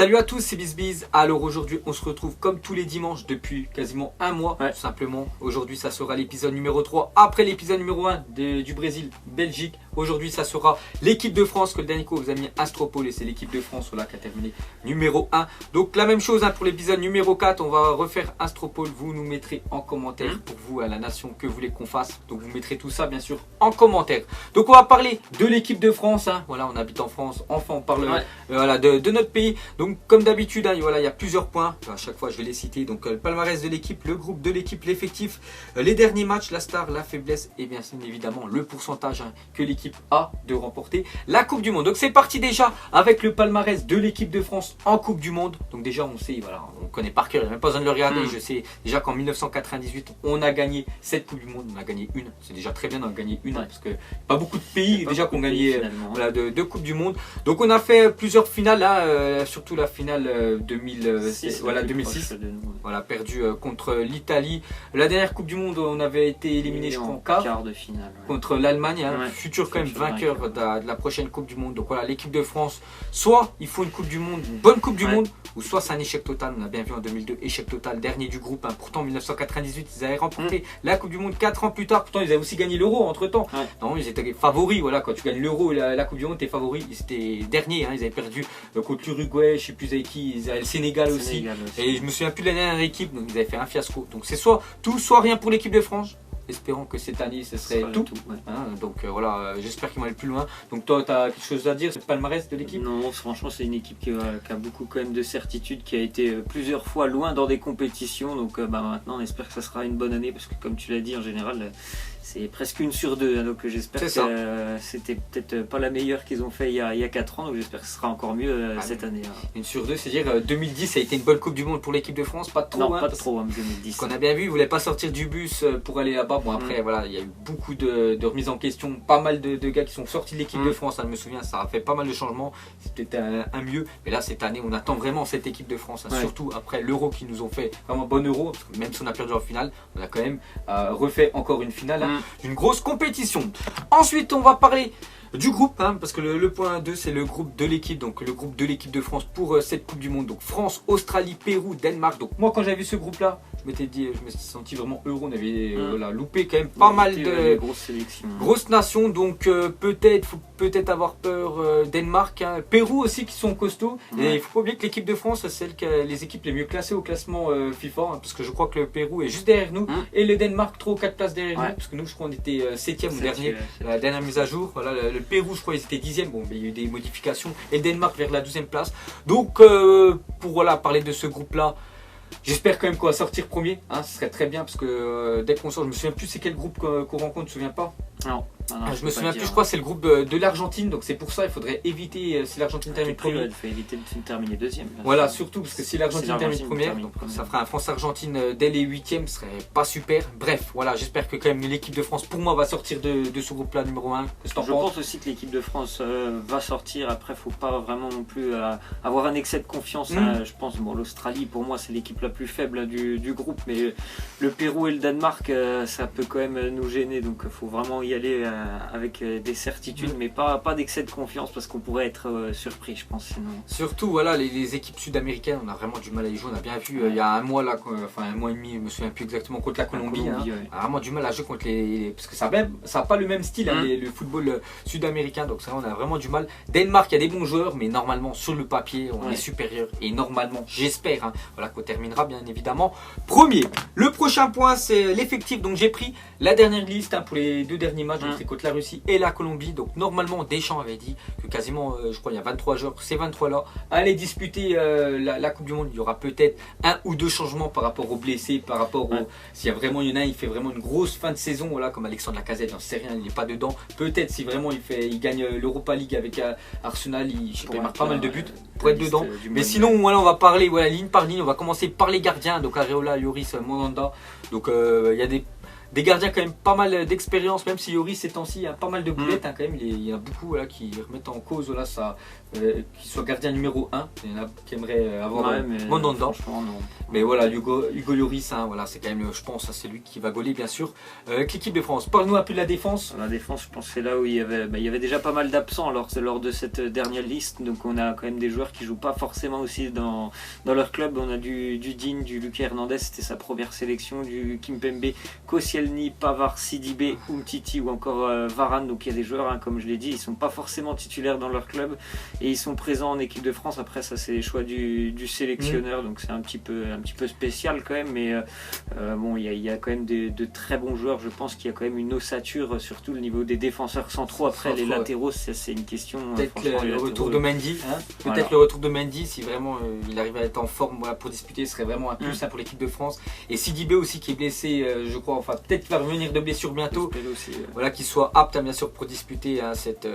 Salut à tous, c'est BizBiz. Alors aujourd'hui, on se retrouve comme tous les dimanches depuis quasiment un mois, tout simplement. Aujourd'hui, ça sera l'épisode numéro 3 après l'épisode numéro 1 du Brésil, Belgique. Aujourd'hui, ça sera l'équipe de France que le dernier coup vous a mis Astropol et c'est l'équipe de France qui a terminé numéro 1. Donc la même chose pour l'épisode numéro 4, on va refaire Astropol. Vous nous mettrez en commentaire pour vous à la nation que vous voulez qu'on fasse. Donc vous mettrez tout ça bien sûr en commentaire. Donc on va parler de l'équipe de France. Voilà, on habite en France, enfin on parle de notre pays. Donc comme d'habitude, il y a plusieurs points. À chaque fois je vais les citer. Donc le palmarès de l'équipe, le groupe de l'équipe, l'effectif, les derniers matchs, la star, la faiblesse et bien évidemment le pourcentage que l'équipe a de remporter la Coupe du Monde. Donc c'est parti déjà avec le palmarès de l'équipe de France en Coupe du Monde. Donc déjà on sait, voilà, on connaît par cœur, il n'y a même pas besoin de le regarder. Je sais déjà qu'en 1998 on a gagné cette Coupe du Monde, on a gagné une. C'est déjà très bien d'en gagner une parce que pas beaucoup de pays déjà qui ont gagné deux Coupes du Monde. Donc on a fait plusieurs finales, surtout la finale 2006, perdu contre l'Italie. La dernière Coupe du Monde on avait été éliminé je crois en quart de finale contre l'Allemagne, futur quand même vainqueur de la prochaine Coupe du Monde. Donc voilà, l'équipe de France, soit il faut une Coupe du Monde, une bonne Coupe du Monde, ou soit c'est un échec total. On a bien vu en 2002, échec total, dernier du groupe. Pourtant en 1998 ils avaient remporté la Coupe du Monde 4 ans plus tard. Pourtant ils avaient aussi gagné l'Euro entre temps. Non, ils étaient favoris. Voilà, quand tu gagnes l'Euro et la Coupe du Monde, t'es favori. Ils étaient derniers. Ils avaient perdu contre l'Uruguay, je sais plus avec qui. Ils avaient le Sénégal aussi. Et je me souviens plus de la dernière équipe. Donc ils avaient fait un fiasco. Donc c'est soit tout, soit rien pour l'équipe de France. Espérons que cette année ce serait tout. Donc voilà, j'espère qu'ils vont aller plus loin. Donc toi, tu as quelque chose à dire sur le palmarès de l'équipe? Non, franchement, c'est une équipe qui a beaucoup quand même de certitude, qui a été plusieurs fois loin dans des compétitions. Donc maintenant, on espère que ça sera une bonne année parce que comme tu l'as dit, en général, c'est presque une sur deux. Donc j'espère que c'était peut-être pas la meilleure qu'ils ont fait il y a 4 ans. Donc j'espère que ce sera encore mieux cette année. Une sur deux, c'est-à-dire 2010, ça a été une bonne Coupe du Monde pour l'équipe de France. Pas trop. Non, pas trop, 2010. Qu'on a bien vu, ils ne voulaient pas sortir du bus pour aller là-bas. Bon après voilà, il y a eu beaucoup de remises en question, pas mal de gars qui sont sortis de l'équipe de France, je me souviens, ça a fait pas mal de changements, c'était un mieux, mais là cette année on attend vraiment cette équipe de France, surtout après l'Euro qui nous ont fait vraiment bon Euro, parce que même si on a perdu en finale, on a quand même refait encore une finale, une grosse compétition. Ensuite on va parler du groupe, parce que le point 2 c'est le groupe de l'équipe, donc le groupe de l'équipe de France pour cette Coupe du Monde, donc France, Australie, Pérou, Danemark. Donc moi quand j'avais vu ce groupe là, je me suis senti vraiment heureux, on avait loupé quand même pas mal de grosses nations, donc faut peut-être avoir peur Danemark, Pérou aussi qui sont costauds, et il faut pas oublier que l'équipe de France c'est celle qui a les équipes les mieux classées au classement FIFA, parce que je crois que le Pérou est juste derrière nous, et le Danemark 3 ou 4 places derrière nous, parce que nous je crois qu'on était 7ème ou dernier, la dernière mise à jour, voilà, le Pérou je crois ils étaient 10ème, bon mais il y a eu des modifications, et le Danemark vers la 12ème place. Donc pour parler de ce groupe là, j'espère quand même qu'on va sortir premier, ce serait très bien parce que dès qu'on sort, je me souviens plus c'est quel groupe qu'on rencontre, je me souviens pas. Non, je me souviens plus, je crois que c'est le groupe de l'Argentine, donc c'est pour ça il faudrait éviter, si l'Argentine termine premier, il faut éviter de terminer deuxième. Voilà, surtout parce que si l'Argentine termine première, donc ça fera un France-Argentine dès les 8e, ce serait pas super. Bref, voilà, j'espère que quand même l'équipe de France pour moi va sortir de ce groupe là numéro 1. Je pense aussi que l'équipe de France va sortir, après faut pas vraiment non plus avoir un excès de confiance. Je pense, l'Australie pour moi c'est l'équipe la plus faible du groupe, mais le Pérou et le Danemark ça peut quand même nous gêner, donc faut vraiment y aller avec des certitudes, mais pas d'excès de confiance parce qu'on pourrait être surpris, je pense. Sinon. Surtout voilà, les équipes sud-américaines, on a vraiment du mal à y jouer. On a bien vu il y a un mois là, un mois et demi, je me souviens plus exactement, contre la Colombie. On a vraiment du mal à jouer contre parce que ça n'a pas le même style, le football sud-américain, donc ça on a vraiment du mal. Danemark, il y a des bons joueurs, mais normalement sur le papier on est supérieur, et normalement j'espère qu'on terminera bien évidemment premier. Le prochain point c'est l'effectif, donc j'ai pris la dernière liste pour les 2 derniers matchs, donc c'est contre la Russie et la Colombie. Donc normalement Deschamps avait dit que quasiment je crois il y a 23 joueurs, ces 23 là allaient disputer la Coupe du Monde. Il y aura peut-être 1 ou 2 changements par rapport aux blessés, par rapport s'il y a vraiment, il y en a un il fait vraiment une grosse fin de saison, comme Alexandre Lacazette, j'en sais rien, il n'est pas dedans. Peut-être si vraiment il gagne l'Europa League avec Arsenal, il marque pas mal de buts pour être dedans. Mais sinon on va parler ligne par ligne, on va commencer par les gardiens, donc Areola, Lloris, Mandanda. Donc il y a des gardiens quand même pas mal d'expérience, même si Lloris ces temps-ci il y a pas mal de boulettes quand même, il y a beaucoup qui remettent en cause qu'il soit gardien numéro 1. Il y en a qui aimeraient avoir Mandanda. Mais voilà, Hugo Lloris, hein, voilà, c'est quand même, je pense, c'est lui qui va gauler bien sûr avec l'équipe de France. Parle-nous un peu de la défense. La défense, je pense que c'est là où il y avait déjà pas mal d'absents lors de cette dernière liste. Donc on a quand même des joueurs qui jouent pas forcément aussi dans leur club. On a du Digne, du Lucas Hernandez, c'était sa première sélection, du Kimpembe, Koscielny, Pavard, Sidibé, Umtiti ou encore Varane. Donc il y a des joueurs, hein, comme je l'ai dit, ils sont pas forcément titulaires dans leur club et ils sont présents en équipe de France. Après ça c'est les choix du sélectionneur, donc c'est un petit peu spécial quand même, mais bon il y a quand même de très bons joueurs. Je pense qu'il y a quand même une ossature, surtout le niveau des défenseurs centraux. Après les latéraux, c'est une question. Peut-être le retour de Mendy, hein, peut-être le retour de Mendy si vraiment il arrive à être en forme, voilà, pour disputer, ce serait vraiment un plus pour l'équipe de France. Et Sidibé aussi qui est blessé, je crois, enfin peut-être qu'il va revenir de blessure bientôt, aussi, voilà, qu'il soit apte, hein, bien sûr, pour disputer, hein, cette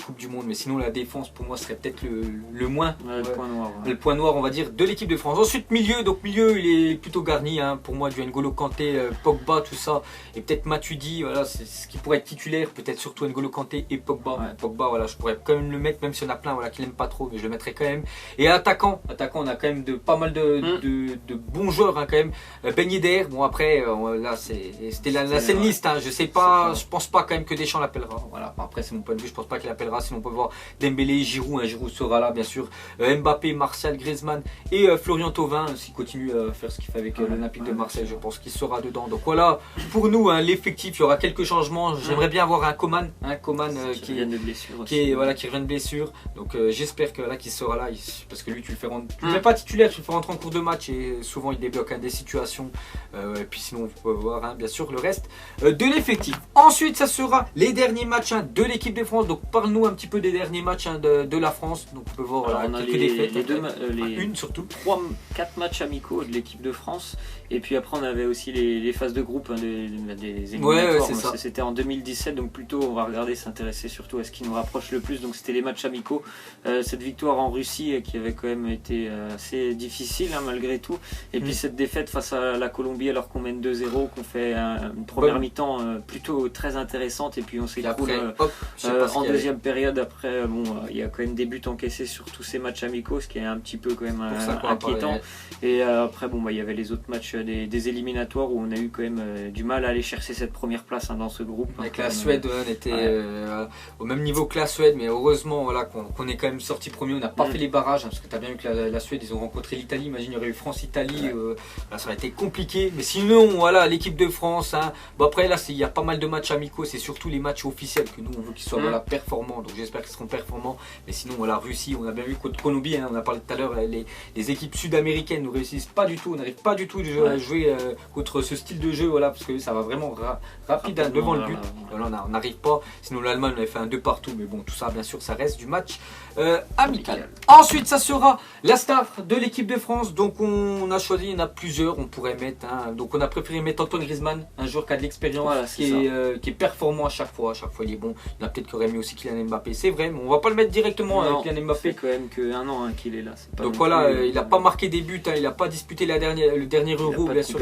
Coupe du Monde. Mais sinon la défense pour moi serait peut-être le moins, le point noir on va dire de l'équipe de France. Ensuite milieu, donc milieu il est plutôt garni, hein, pour moi, du N'Golo Kanté, Pogba, tout ça, et peut-être Matuidi, voilà, c'est ce qui pourrait être titulaire, peut-être surtout N'Golo Kanté et Pogba. Pogba, voilà, je pourrais quand même le mettre, même s'il y en a plein, voilà, qui l'aiment pas trop, mais je le mettrais quand même. Et attaquant, on a quand même pas mal de bons joueurs, hein, quand même. Ben Yedder, bon après, là c'était la scène liste, hein, je sais pas, je pense pas quand même que Deschamps l'appellera. Voilà, après c'est mon point de vue, je pense pas qu'il l'appellera, sinon on peut voir Dembélé, Giroud, hein, Giroud sera là bien sûr, Mbappé, Martial, Griezmann et Florian Thauvin, s'il continue à faire ce qu'il fait avec l'Olympique de Marseille, je pense qu'il sera dedans. Donc voilà, pour nous, hein, l'effectif, il y aura quelques changements. J'aimerais bien avoir un Coman, qui revient de blessure. Donc j'espère que là qu'il sera là, parce que lui tu le fais rentrer, tu le mets pas titulaire, tu le fais rentrer en cours de match et souvent il débloque, hein, des situations. Et puis sinon on peut voir, hein, bien sûr le reste de l'effectif. Ensuite ça sera les derniers matchs, hein, de l'équipe de France. Donc parle-nous un petit peu des derniers matchs, hein, de la France. Donc on peut voir, voilà, quelques défaites, une surtout. 4 matchs amicaux de l'équipe de France. Et puis après on avait aussi les phases de groupe, hein, des éliminatoires. C'était en 2017, donc plutôt on va regarder, s'intéresser surtout à ce qui nous rapproche le plus. Donc c'était les matchs amicaux. Cette victoire en Russie qui avait quand même été assez difficile, hein, malgré tout. Et puis cette défaite face à la Colombie alors qu'on mène 2-0, qu'on fait une première mi-temps plutôt très intéressante et puis on s'écroule en deuxième période. Après bon, il y a quand même des buts encaissés sur tous ces matchs amicaux, ce qui est un petit peu quand même inquiétant. Et après bon, il y avait les autres matchs des éliminatoires où on a eu quand même du mal à aller chercher cette première place, hein, dans ce groupe. Avec la Suède, on était au même niveau que la Suède, mais heureusement voilà, qu'on est quand même sorti premier. On n'a pas fait les barrages, hein, parce que tu as bien vu que la Suède, ils ont rencontré l'Italie. Imagine, il y aurait eu France-Italie, ça aurait été compliqué. Mais sinon, voilà, l'équipe de France, hein. Bon, après là, il y a pas mal de matchs amicaux, c'est surtout les matchs officiels que nous on veut qu'ils soient performants. Donc j'espère qu'ils seront performants. Mais sinon, voilà, Russie, on a bien vu contre Colombie, hein, on a parlé tout à l'heure, les équipes sud-américaines ne réussissent pas du tout, on n'arrive pas du tout à jouer contre ce style de jeu, voilà, parce que ça va vraiment rapide, hein, devant le but. Voilà, on n'arrive pas. Sinon l'Allemagne on avait fait un 2 partout, mais bon, tout ça bien sûr ça reste du match amical. Ensuite ça sera la staff de l'équipe de France. Donc on a choisi, il y en a plusieurs, on pourrait mettre, hein, donc on a préféré mettre Antoine Griezmann, un joueur qui a de l'expérience, qui est performant à chaque fois il est bon. Il y en a peut-être qui auraient mis aussi Kylian Mbappé, c'est vrai, mais on va pas le mettre directement, Kylian Mbappé. C'est quand même qu'un an, hein, qu'il est là. Donc voilà, il n'a pas marqué des buts, hein, il n'a pas disputé le dernier Euro, bien sûr.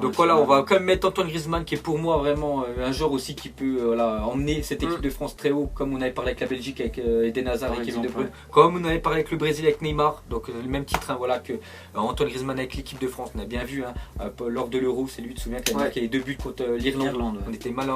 Donc voilà, on va quand même mettre Antoine Griezmann, qui est pour moi vraiment un joueur aussi qui peut emmener cette équipe de France très haut, comme on avait parlé avec la Belgique avec Eden Hazard et Kevin De Bruyne, comme on avait parlé avec le Brésil avec Neymar. Donc le même titre, hein, voilà, que Antoine Griezmann avec l'équipe de France. On a bien vu, hein, lors de l'Euro, c'est lui, tu te souviens, qu'il a marqué les 2 buts contre l'Irlande. On était mal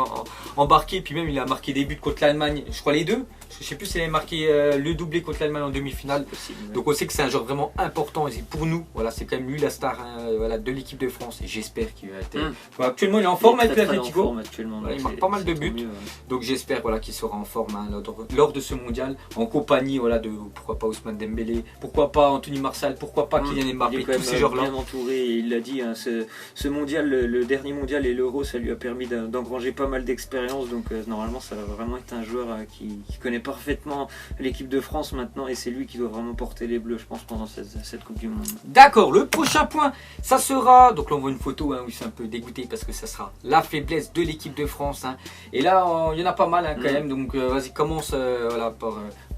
embarqué, puis même il a marqué des buts contre l'Allemagne, je crois les deux. Je sais plus s'il avait marqué le doublé contre l'Allemagne en demi-finale. Donc on sait que c'est un joueur vraiment important et pour nous, voilà, c'est quand même lui la star, hein, voilà, de l'équipe de France, et j'espère qu'il va être. Actuellement il est en forme avec l'Atlético. Voilà, il marque pas mal de buts. Donc j'espère, voilà, qu'il sera en forme, hein, lors de ce mondial, en compagnie, voilà, de pourquoi pas Ousmane Dembélé, pourquoi pas Anthony Martial, pourquoi pas Kylian Mbappé, tous ces joueurs-là. Bien entouré, et il l'a dit, hein, ce mondial, le dernier mondial et l'Euro, ça lui a permis d'engranger pas mal d'expérience. Donc normalement ça va vraiment être un joueur qui connaît parfaitement l'équipe de France maintenant, et c'est lui qui doit vraiment porter les Bleus, je pense, pendant cette Coupe du Monde. D'accord, le prochain point, ça sera, donc là on voit une photo, hein, où il s'est un peu dégoûté parce que ça sera la faiblesse de l'équipe de France, hein. Et là il y en a pas mal, hein, quand même. Donc vas-y, commence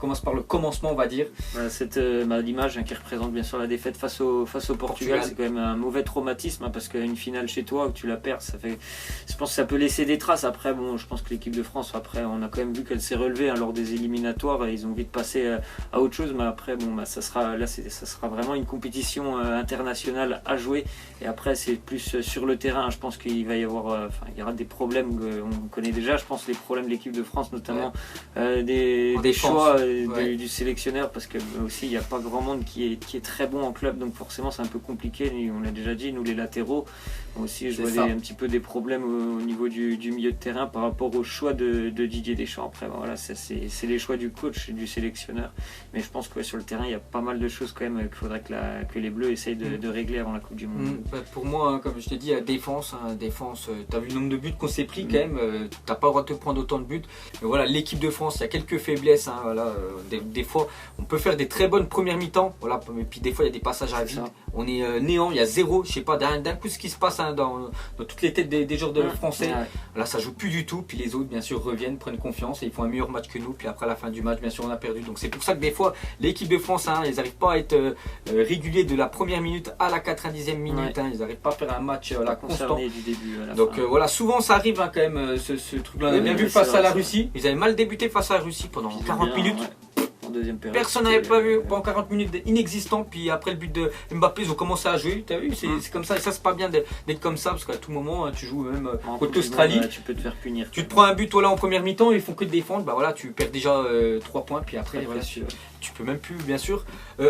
commence par le commencement, on va dire. L'image qui représente bien sûr la défaite face au Portugal, c'est quand même un mauvais traumatisme, parce qu'une finale chez toi où tu la perds, je pense que ça peut laisser des traces. Après, bon, je pense que l'équipe de France, après, on a quand même vu qu'elle s'est relevée lors des éliminatoires, et ils ont vite passé à autre chose. Mais après, bon, ça sera vraiment une compétition internationale à jouer. Et après, c'est plus sur le terrain. Je pense qu'il va y avoir, il y aura des problèmes qu'on connaît déjà. Je pense les problèmes de l'équipe de France, notamment des choix du sélectionneur, parce que aussi il n'y a pas grand monde qui est très bon en club, donc forcément c'est un peu compliqué. On l'a déjà dit, nous les latéraux aussi, je vois un petit peu des problèmes au niveau du milieu de terrain par rapport au choix de Didier Deschamps. Après voilà, c'est les choix du coach et du sélectionneur, mais je pense que sur le terrain il y a pas mal de choses quand même qu'il faudrait que les Bleus essayent de régler avant la Coupe du Monde. Pour moi, comme je t'ai dit, la défense, t'as vu le nombre de buts qu'on s'est pris quand même, t'as pas le droit de te prendre autant de buts. Mais voilà, l'équipe de France, il y a quelques faiblesses, des fois on peut faire des très bonnes premières mi-temps, voilà, mais puis des fois il y a des passages à vide, on est néant, il y a zéro, je sais pas, d'un coup ce qui se passe dans toutes les têtes des joueurs français, là ça joue plus du tout, puis les autres bien sûr reviennent, prennent confiance et ils font un meilleur match que nous, puis après à la fin du match bien sûr on a perdu. Donc c'est pour ça que des fois l'équipe de France, ils n'arrivent pas à être réguliers de la première minute à la 90e minute, ils n'arrivent pas à faire un match constant du début à la donc fin. Voilà, souvent ça arrive quand même, ce truc là, on a bien vu face à la Russie, ils avaient mal débuté face à la Russie pendant 40 minutes. Deuxième période, personne n'avait pas vu pendant 40 minutes inexistant, puis après le but de Mbappé ils ont commencé à jouer, t'as vu, c'est comme ça, et ça c'est pas bien d'être comme ça, parce qu'à tout moment tu joues même contre l'Australie, tu peux te faire punir, tu te prends un but là en première mi-temps, ils font que de défendre, bah voilà, tu perds déjà 3 points, puis après voilà, tu peux même plus bien sûr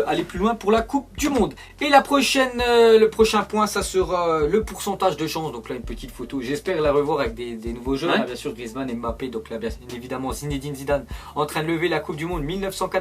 aller plus loin pour la Coupe du Monde. Et le prochain point, ça sera le pourcentage de chance. Donc là une petite photo, j'espère la revoir avec des nouveaux jeux, bien sûr Griezmann et Mbappé, donc là bien évidemment Zinedine Zidane en train de lever la Coupe du Monde 1998.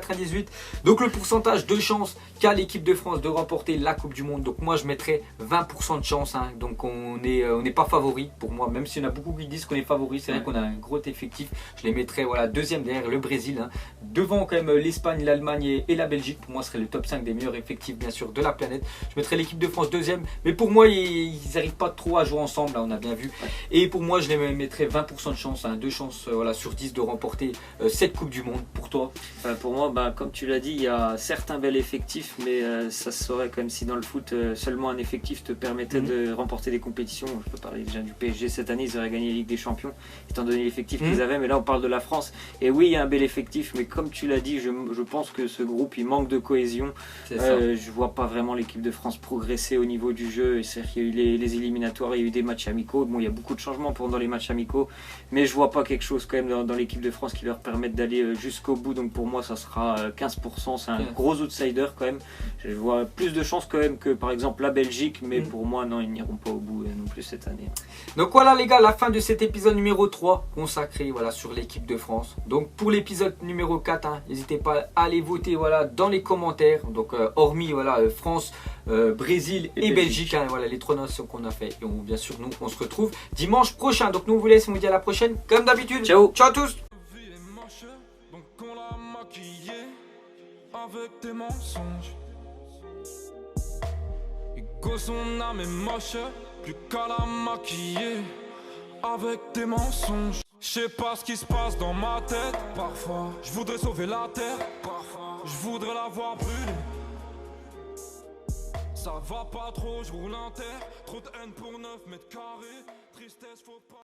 Donc le pourcentage de chance qu'a l'équipe de France de remporter la Coupe du Monde, donc moi je mettrais 20% de chance, donc on n'est pas favori pour moi, même s'il y en a beaucoup qui disent qu'on est favori, c'est vrai qu'on a un gros effectif. Je les mettrais deuxième derrière le Brésil, devant quand même l'Espagne, l'Allemagne et la Belgique. Pour moi ce serait le top 5 des meilleurs effectifs bien sûr de la planète. Je mettrais l'équipe de France deuxième, mais pour moi ils n'arrivent pas trop à jouer ensemble, on a bien vu, et pour moi je les mettrais 20% de chance, 2 chances sur 10 de remporter cette Coupe du Monde. Pour toi? Pour moi, comme tu l'as dit, il y a certes un bel effectif, mais ça serait comme si dans le foot seulement un effectif te permettait de remporter des compétitions. Je peux parler déjà du PSG cette année, ils auraient gagné la Ligue des Champions étant donné l'effectif qu'ils avaient, mais là on parle de la France, et oui il y a un bel effectif, mais comme tu l'as dit, je pense que ce groupe il manque de cohésion. Je vois pas vraiment l'équipe de France progresser au niveau du jeu. Il y a eu les éliminatoires, il y a eu des matchs amicaux, bon il y a beaucoup de changements pendant les matchs amicaux, mais je vois pas quelque chose quand même dans l'équipe de France qui leur permette d'aller jusqu'au bout. Donc pour moi ça sera 15%, c'est un gros outsider quand même. Je vois plus de chances quand même que par exemple la Belgique, mais pour moi non, ils n'iront pas au bout non plus cette année. Donc voilà les gars, la fin de cet épisode numéro 3 consacré sur l'équipe de France. Donc pour l'épisode numéro 4, n'hésitez pas à aller voter dans les commentaires. Donc hormis France, Brésil et Belgique, les 3 nations qu'on a fait. Et bien sûr nous on se retrouve dimanche prochain. Donc nous on vous laisse, on vous dit à la prochaine comme d'habitude. Ciao à tous. Avec tes mensonges, Hugo son âme est moche, plus qu'à la maquiller. Avec tes mensonges, je sais pas ce qui se passe dans ma tête. Parfois, je voudrais sauver la terre. Parfois, je voudrais la voir brûler. Ça va pas trop, je roule en terre. Trop de haine pour 9 mètres carrés. Tristesse, faut pas.